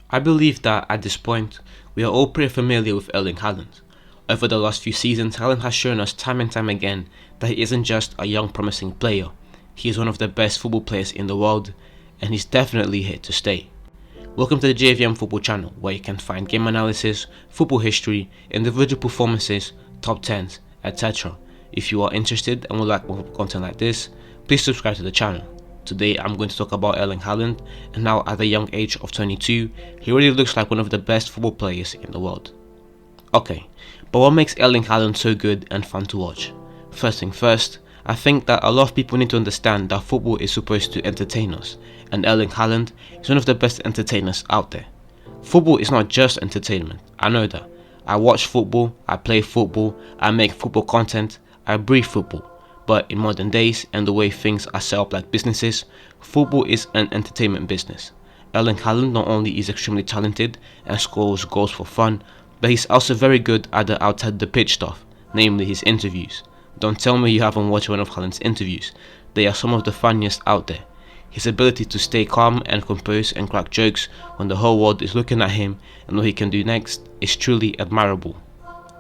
I believe that at this point, we are all pretty familiar with Erling Haaland. Over the last few seasons, Haaland has shown us time and time again that he isn't just a young promising player, he is one of the best football players in the world, and he's definitely here to stay. Welcome to the JVM Football channel, where you can find game analysis, football history, individual performances, top 10s, etc. If you are interested and would like more content like this, please subscribe to the channel. Today I'm going to talk about Erling Haaland, and now at the young age of 22, he really looks like one of the best football players in the world. Okay, but what makes Erling Haaland so good and fun to watch? First thing first, I think that a lot of people need to understand that football is supposed to entertain us, and Erling Haaland is one of the best entertainers out there. Football is not just entertainment, I know that. I watch football, I play football, I make football content, I breathe football. But in modern days and the way things are set up like businesses, football is an entertainment business. Erling Haaland not only is extremely talented and scores goals for fun, but he's also very good at the outside the pitch stuff, namely his interviews. Don't tell me you haven't watched one of Haaland's interviews, they are some of the funniest out there. His ability to stay calm and composed and crack jokes when the whole world is looking at him and what he can do next is truly admirable.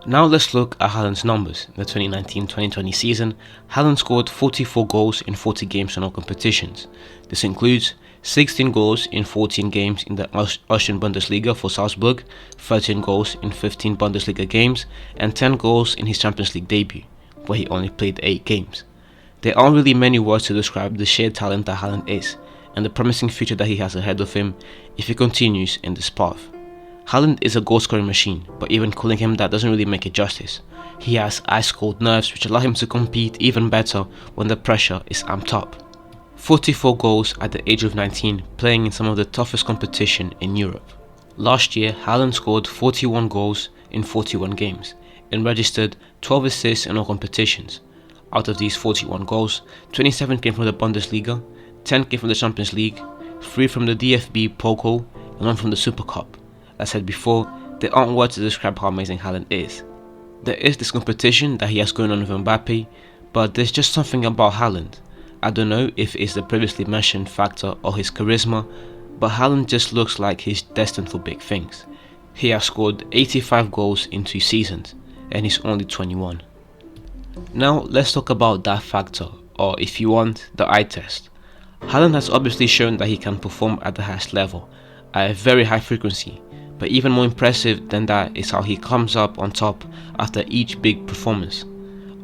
Now let's look at Haaland's numbers. In the 2019-2020 season, Haaland scored 44 goals in 40 games in all competitions. This includes 16 goals in 14 games in the Austrian Bundesliga for Salzburg, 13 goals in 15 Bundesliga games, and 10 goals in his Champions League debut, where he only played 8 games. There aren't really many words to describe the sheer talent that Haaland is, and the promising future that he has ahead of him if he continues in this path. Haaland is a goal-scoring machine, but even calling him that doesn't really make it justice. He has ice-cold nerves which allow him to compete even better when the pressure is amped up. 44 goals at the age of 19, playing in some of the toughest competition in Europe. Last year, Haaland scored 41 goals in 41 games, and registered 12 assists in all competitions. Out of these 41 goals, 27 came from the Bundesliga, 10 came from the Champions League, 3 from the DFB Pokal, and 1 from the Super Cup. As I said before, there aren't words to describe how amazing Haaland is. There is this competition that he has going on with Mbappe, but there's just something about Haaland. I don't know if it's the previously mentioned factor or his charisma, but Haaland just looks like he's destined for big things. He has scored 85 goals in 2 seasons, and he's only 21. Now let's talk about that factor, or if you want, the eye test. Haaland has obviously shown that he can perform at the highest level, at a very high frequency. But even more impressive than that is how he comes up on top after each big performance.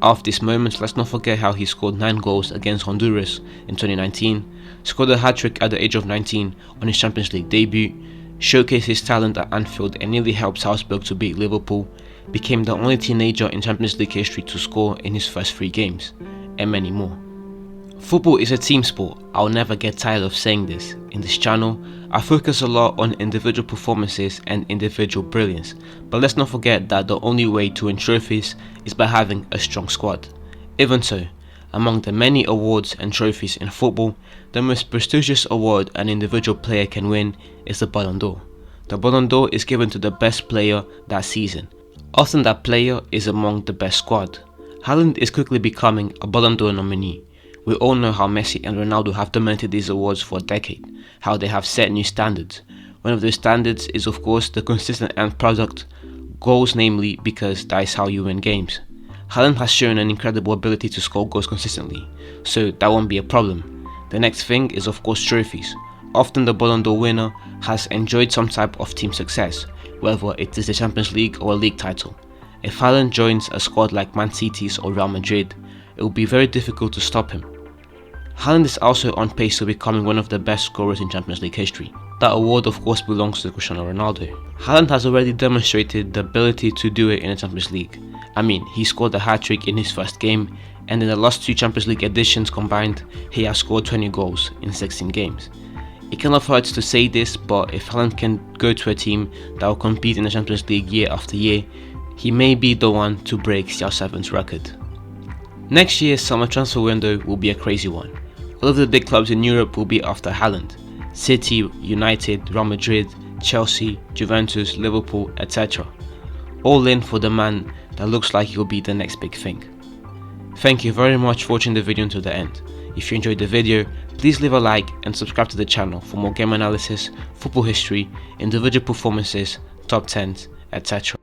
Out of these moments, let's not forget how he scored 9 goals against Honduras in 2019, scored a hat-trick at the age of 19 on his Champions League debut, showcased his talent at Anfield and nearly helped Salzburg to beat Liverpool, became the only teenager in Champions League history to score in his first 3 games, and many more. Football is a team sport. I'll never get tired of saying this. In this channel, I focus a lot on individual performances and individual brilliance, but let's not forget that the only way to win trophies is by having a strong squad. Even so, among the many awards and trophies in football, the most prestigious award an individual player can win is the Ballon d'Or. The Ballon d'Or is given to the best player that season. Often that player is among the best squad. Haaland is quickly becoming a Ballon d'Or nominee. We all know how Messi and Ronaldo have dominated these awards for a decade, how they have set new standards. One of those standards is of course the consistent end product, goals namely, because that is how you win games. Haaland has shown an incredible ability to score goals consistently, so that won't be a problem. The next thing is of course trophies. Often the Ballon d'Or winner has enjoyed some type of team success, whether it is the Champions League or a league title. If Haaland joins a squad like Man City's or Real Madrid, it will be very difficult to stop him. Haaland is also on pace to becoming one of the best scorers in Champions League history. That award of course belongs to Cristiano Ronaldo. Haaland has already demonstrated the ability to do it in the Champions League. I mean, he scored a hat-trick in his first game, and in the last 2 Champions League editions combined, he has scored 20 goals in 16 games. It cannot hurt to say this, but if Haaland can go to a team that will compete in the Champions League year after year, he may be the one to break CR7's record. Next year's summer transfer window will be a crazy one. All of the big clubs in Europe will be after Haaland. City, United, Real Madrid, Chelsea, Juventus, Liverpool, etc. All in for the man that looks like he'll be the next big thing. Thank you very much for watching the video until the end. If you enjoyed the video, please leave a like and subscribe to the channel for more game analysis, football history, individual performances, top 10s, etc.